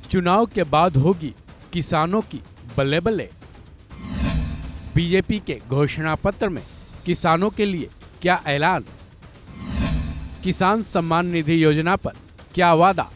चुनाव के बाद होगी किसानों की बल्ले बल्ले। बीजेपी के घोषणा पत्र में किसानों के लिए क्या ऐलान? किसान सम्मान निधि योजना पर क्या वादा?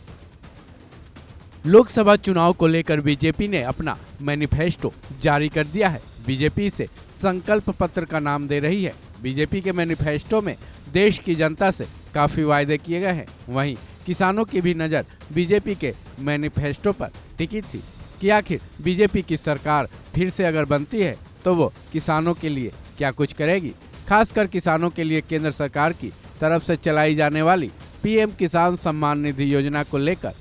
लोकसभा चुनाव को लेकर बीजेपी ने अपना मैनिफेस्टो जारी कर दिया है। बीजेपी इसे संकल्प पत्र का नाम दे रही है। बीजेपी के मैनिफेस्टो में देश की जनता से काफी वायदे किए गए हैं। वहीं किसानों की भी नज़र बीजेपी के मैनिफेस्टो पर टिकी थी कि आखिर बीजेपी की सरकार फिर से अगर बनती है तो वो किसानों के लिए क्या कुछ करेगी। खासकर किसानों के लिए केंद्र सरकार की तरफ से चलाई जाने वाली पीएम किसान सम्मान निधि योजना को लेकर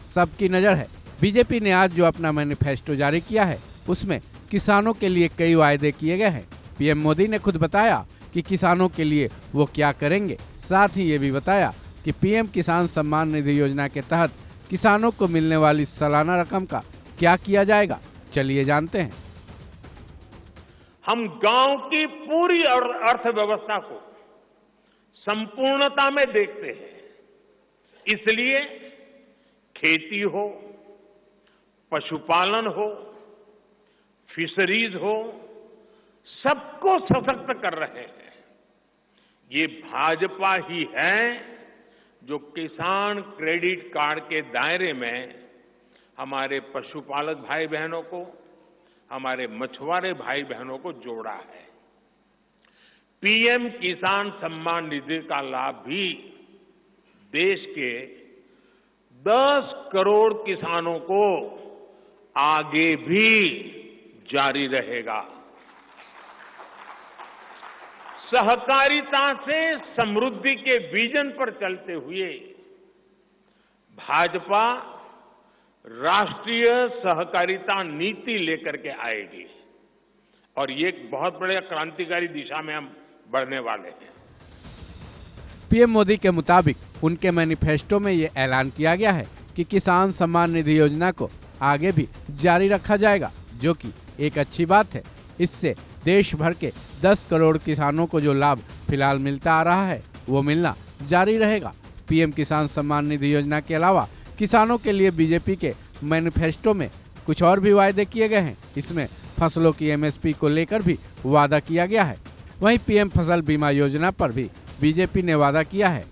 सबकी नज़र है। बीजेपी ने आज जो अपना मैनिफेस्टो जारी किया है उसमें किसानों के लिए कई वायदे किए गए हैं। पीएम मोदी ने खुद बताया कि किसानों के लिए वो क्या करेंगे। साथ ही ये भी बताया कि पीएम किसान सम्मान निधि योजना के तहत किसानों को मिलने वाली सालाना रकम का क्या किया जाएगा। चलिए जानते हैं। हम गांव की पूरी अर्थव्यवस्था को संपूर्णता में देखते हैं, इसलिए खेती हो, पशुपालन हो, फिशरीज हो, सबको सशक्त कर रहे हैं। ये भाजपा ही है जो किसान क्रेडिट कार्ड के दायरे में हमारे पशुपालक भाई बहनों को, हमारे मछुआरे भाई बहनों को जोड़ा है। पीएम किसान सम्मान निधि का लाभ भी देश के 10 करोड़ किसानों को आगे भी जारी रहेगा। सहकारिता से समृद्धि के विजन पर चलते हुए भाजपा राष्ट्रीय सहकारिता नीति लेकर के आएगी और ये एक बहुत बड़े क्रांतिकारी दिशा में हम बढ़ने वाले हैं। पीएम मोदी के मुताबिक उनके मैनिफेस्टो में ये ऐलान किया गया है कि किसान सम्मान निधि योजना को आगे भी जारी रखा जाएगा, जो कि एक अच्छी बात है। इससे देश भर के 10 करोड़ किसानों को जो लाभ फिलहाल मिलता आ रहा है वो मिलना जारी रहेगा। पीएम किसान सम्मान निधि योजना के अलावा किसानों के लिए बीजेपी के मैनिफेस्टो में कुछ और भी वायदे किए गए हैं। इसमें फसलों की एमएसपी को लेकर भी वादा किया गया है। वहीं पीएम फसल बीमा योजना पर भी बीजेपी ने वादा किया है।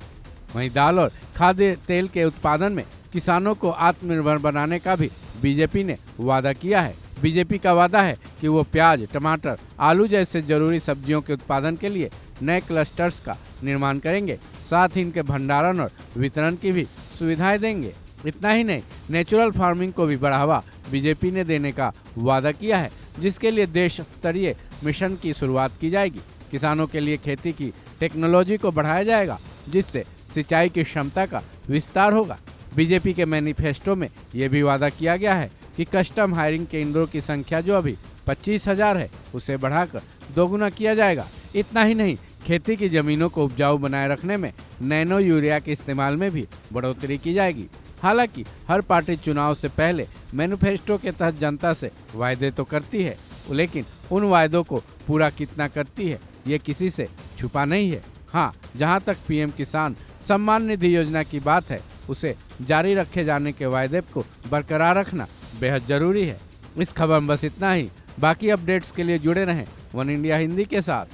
वहीं दाल और खाद्य तेल के उत्पादन में किसानों को आत्मनिर्भर बनाने का भी बीजेपी ने वादा किया है। बीजेपी का वादा है कि वो प्याज, टमाटर, आलू जैसे जरूरी सब्जियों के उत्पादन के लिए नए क्लस्टर्स का निर्माण करेंगे। साथ ही इनके भंडारण और वितरण की भी सुविधाएं देंगे। इतना ही नहीं, नेचुरल फार्मिंग को भी बढ़ावा बीजेपी ने देने का वादा किया है, जिसके लिए देश स्तरीय मिशन की शुरुआत की जाएगी। किसानों के लिए खेती की टेक्नोलॉजी को बढ़ाया जाएगा, जिससे सिंचाई की क्षमता का विस्तार होगा। बीजेपी के मैनिफेस्टो में ये भी वादा किया गया है कि कस्टम हायरिंग केंद्रों की संख्या जो अभी 25,000 है उसे बढ़ाकर दोगुना किया जाएगा। इतना ही नहीं, खेती की जमीनों को उपजाऊ बनाए रखने में नैनो यूरिया के इस्तेमाल में भी बढ़ोतरी की जाएगी। हालांकि हर पार्टी चुनाव से पहले मैनिफेस्टो के तहत जनता से वायदे तो करती है, लेकिन उन वायदों को पूरा कितना करती है ये किसी से छुपा नहीं है। हाँ, जहां तक पीएम किसान सम्मान निधि योजना की बात है, उसे जारी रखे जाने के वायदे को बरकरार रखना बेहद जरूरी है। इस खबर में बस इतना ही। बाकी अपडेट्स के लिए जुड़े रहें वन इंडिया हिंदी के साथ।